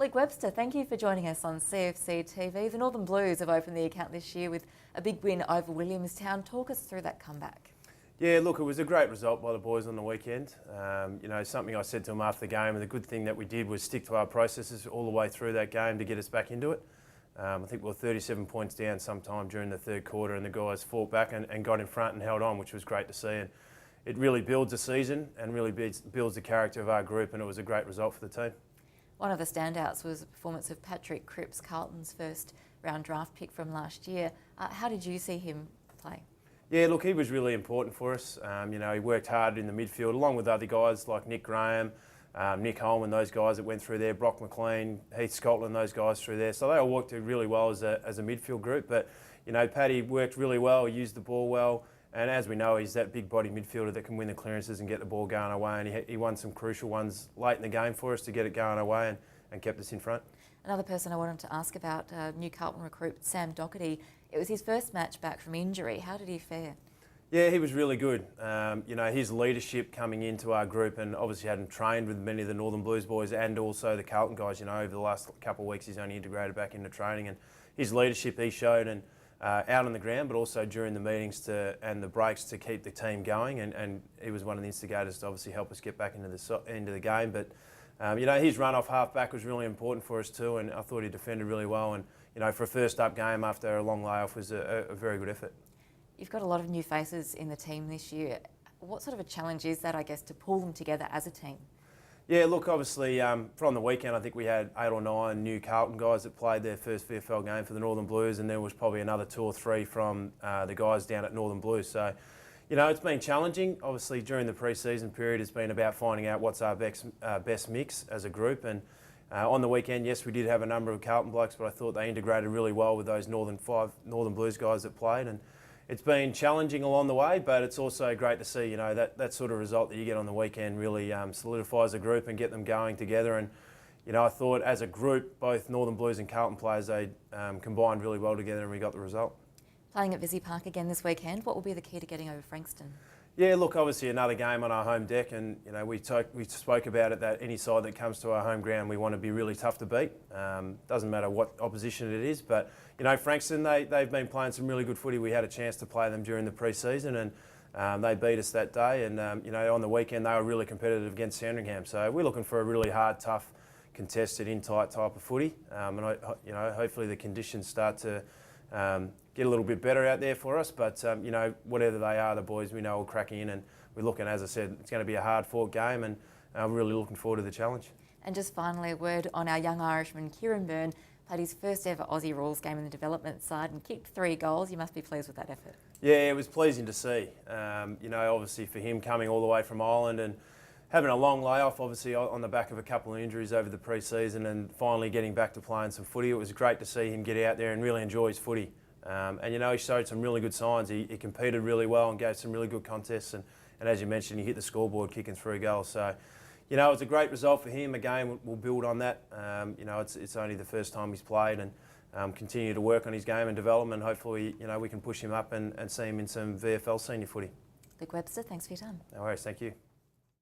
Luke Webster, thank you for joining us on CFC TV. The Northern Blues have opened the account this year with a big win over Williamstown. Talk us through that comeback. Yeah, look, it was a great result by the boys on the weekend. Something I said to them after the game, and the good thing that we did was stick to our processes all the way through that game to get us back into it. I think we were 37 points down sometime during the third quarter, and the guys fought back and got in front and held on, which was great to see. And it really builds a season and really builds the character of our group, and it was a great result for the team. One of the standouts was the performance of Cripps, Carlton's first round draft pick from last year. How did you see him play? Yeah, look, he was really important for us. He worked hard in the midfield along with other guys like Nick Graham, Nick Holman, those guys that went through there, Brock McLean, Heath Scotland, those guys through there. So they all worked really well as a midfield group. But, Paddy worked really well, he used the ball well. And as we know, he's that big body midfielder that can win the clearances and get the ball going away. And he won some crucial ones late in the game for us to get it going away and kept us in front. Another person I wanted to ask about, new Carlton recruit Sam Docherty. It was his first match back from injury. How did he fare? Yeah, he was really good. His leadership coming into our group, and obviously hadn't trained with many of the Northern Blues boys and also the Carlton guys. Over the last couple of weeks, he's only integrated back into training, and his leadership he showed and out on the ground, but also during the meetings and the breaks to keep the team going. And he was one of the instigators to obviously help us get back into the game. But his run off half back was really important for us too, and I thought he defended really well. And for a first up game after a long layoff was a very good effort. You've got a lot of new faces in the team this year. What sort of a challenge is that, I guess, to pull them together as a team? Yeah, look, obviously from the weekend I think we had 8 or 9 new Carlton guys that played their first VFL game for the Northern Blues, and there was probably another 2 or 3 from the guys down at Northern Blues. So, it's been challenging. Obviously during the pre-season period it's been about finding out what's our best mix as a group. And on the weekend, yes, we did have a number of Carlton blokes, but I thought they integrated really well with those Northern Blues guys that played. And it's been challenging along the way, but it's also great to see, that sort of result that you get on the weekend really solidifies the group and get them going together. And, I thought as a group, both Northern Blues and Carlton players, they combined really well together and we got the result. Playing at Visy Park again this weekend, what will be the key to getting over Frankston? Yeah, look, obviously another game on our home deck, and we spoke about it that any side that comes to our home ground, we want to be really tough to beat. Doesn't matter what opposition it is, but Frankston, they've been playing some really good footy. We had a chance to play them during the pre-season, and they beat us that day. And on the weekend they were really competitive against Sandringham. So we're looking for a really hard, tough, contested, in-tight type of footy. Hopefully the conditions start to get a little bit better out there for us, but whatever they are, the boys we know will crack in, and we're looking, as I said, it's going to be a hard-fought game, and we're really looking forward to the challenge. And just finally, a word on our young Irishman, Kieran Burns, played his first ever Aussie rules game in the development side and kicked 3 goals. You must be pleased with that effort. Yeah, it was pleasing to see. Obviously for him coming all the way from Ireland and having a long layoff, obviously on the back of a couple of injuries over the pre-season, and finally getting back to playing some footy. It was great to see him get out there and really enjoy his footy. He showed some really good signs. He competed really well and gave some really good contests. And as you mentioned, he hit the scoreboard kicking 3 goals. So, it was a great result for him. Again, we'll build on that. It's only the first time he's played, and continue to work on his game and development. Hopefully, we can push him up and see him in some VFL senior footy. Luke Webster, thanks for your time. No worries, thank you.